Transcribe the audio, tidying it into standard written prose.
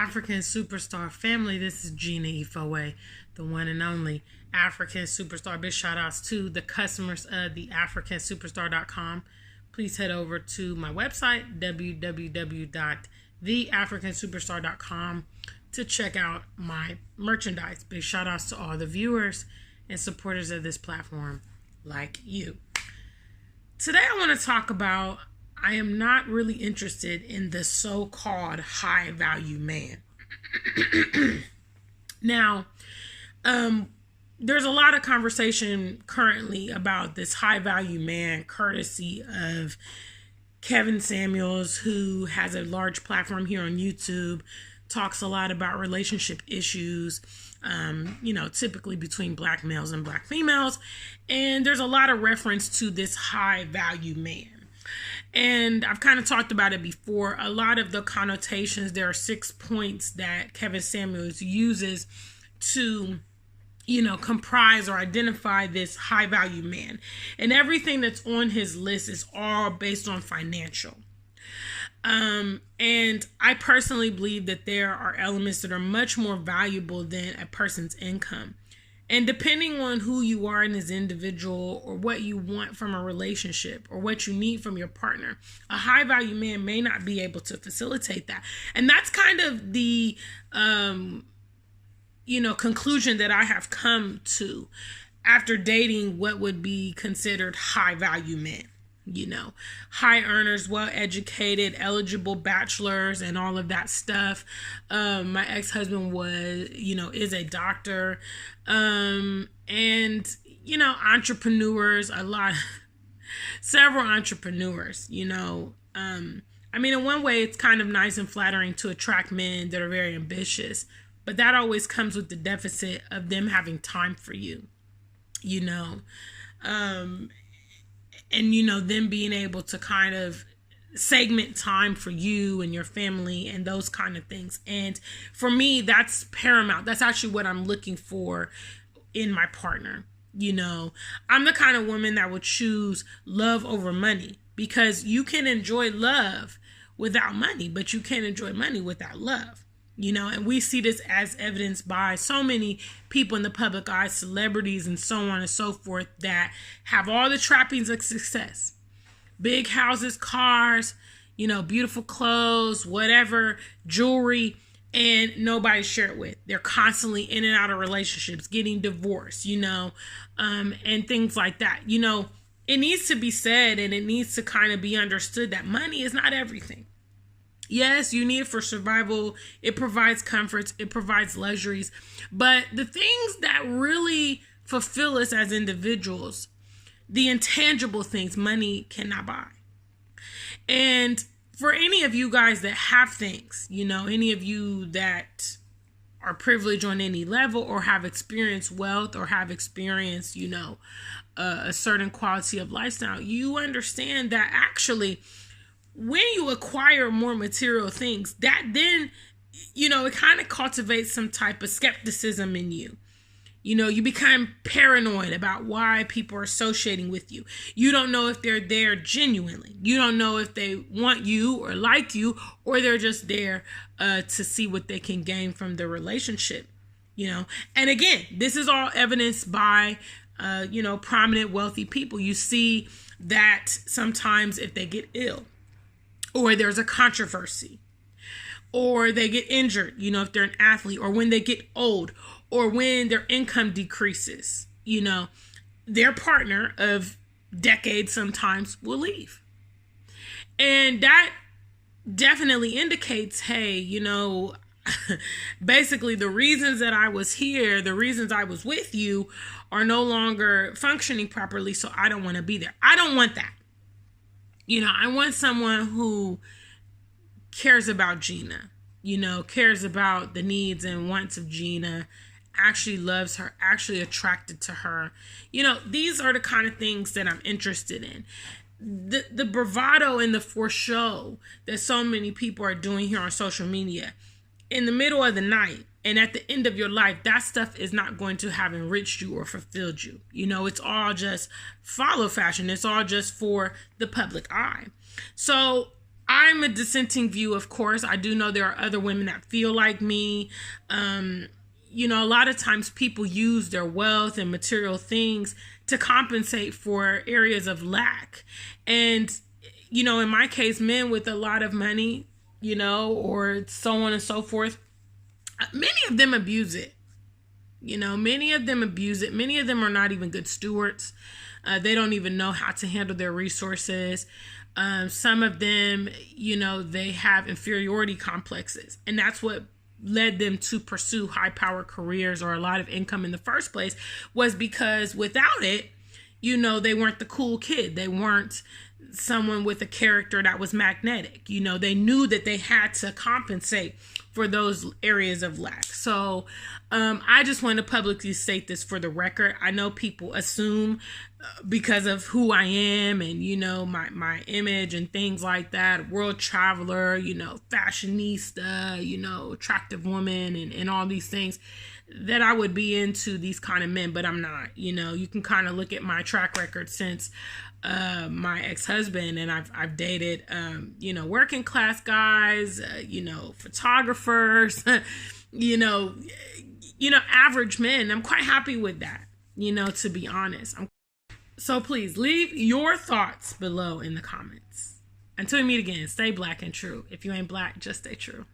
African Superstar family. This is Gina Ifowe, the one and only African Superstar. Big shout outs to the customers of the AfricanSuperstar.com. Please head over to my website, www.theafricansuperstar.com, to check out my merchandise. Big shout outs to all the viewers and supporters of this platform like you. Today I want to talk about I am not really interested in the so-called high value man. Now, there's a lot of conversation currently about this high value man, courtesy of Kevin Samuels, who has a large platform here on YouTube, talks a lot about relationship issues, typically between black males and black females. And there's a lot of reference to this high value man. And I've kind of talked about it before. A lot of the connotations, there are 6 points that Kevin Samuels uses to, comprise or identify this high value man. And everything that's on his list is all based on financial. And I personally believe that there are elements that are much more valuable than a person's income. And depending on who you are in as an individual, or what you want from a relationship, or what you need from your partner, a high value man may not be able to facilitate that. And that's kind of the, conclusion that I have come to after dating what would be considered high value men. High earners, well-educated, eligible bachelors and all of that stuff. My ex-husband is a doctor, and, entrepreneurs, several entrepreneurs, in one way it's kind of nice and flattering to attract men that are very ambitious, but that always comes with the deficit of them having time for you, and, them being able to kind of segment time for you and your family and those kind of things. And for me, that's paramount. That's actually what I'm looking for in my partner. I'm the kind of woman that would choose love over money, because you can enjoy love without money, but you can't enjoy money without love. And we see this as evidenced by so many people in the public eye, celebrities and so on and so forth, that have all the trappings of success. Big houses, cars, beautiful clothes, whatever, jewelry, and nobody to share it with. They're constantly in and out of relationships, getting divorced, and things like that. It needs to be said, and it needs to kind of be understood that money is not everything. Yes, you need it for survival. It provides comforts. It provides luxuries. But the things that really fulfill us as individuals, the intangible things, money cannot buy. And for any of you guys that have things, any of you that are privileged on any level, or have experienced wealth, or have experienced, a certain quality of lifestyle, you understand that actually, when you acquire more material things, that then, it kind of cultivates some type of skepticism in you. You become paranoid about why people are associating with you. You don't know if they're there genuinely. You don't know if they want you or like you, or they're just there to see what they can gain from the relationship. And again, this is all evidenced by, prominent, wealthy people. You see that sometimes if they get ill, or there's a controversy, or they get injured, if they're an athlete, or when they get old, or when their income decreases, their partner of decades sometimes will leave. And that definitely indicates, hey, basically the reasons that I was here, the reasons I was with you are no longer functioning properly, so I don't want to be there. I don't want that. I want someone who cares about Gina, cares about the needs and wants of Gina, actually loves her, actually attracted to her. These are the kind of things that I'm interested in. The bravado and the for show that so many people are doing here on social media in the middle of the night and at the end of your life, that stuff is not going to have enriched you or fulfilled you. It's all just follow fashion. It's all just for the public eye. So I'm a dissenting view, of course. I do know there are other women that feel like me. A lot of times people use their wealth and material things to compensate for areas of lack. And, in my case, men with a lot of money, or so on and so forth, many of them abuse it. Many of them abuse it. Many of them are not even good stewards. They don't even know how to handle their resources. Some of them, they have inferiority complexes. And that's what led them to pursue high power careers or a lot of income in the first place, was because without it, they weren't the cool kid. They weren't someone with a character that was magnetic. They knew that they had to compensate for those areas of lack. So I just want to publicly state this for the record. I know people assume because of who I am and, my image and things like that, world traveler, fashionista, attractive woman and all these things, that I would be into these kind of men, but I'm not. You can kind of look at my track record since my ex-husband, and I've dated working class guys, photographers, average men. I'm quite happy with that, to be honest. So please leave your thoughts below in the comments. Until we meet again, stay black and true. If you ain't black, just stay true.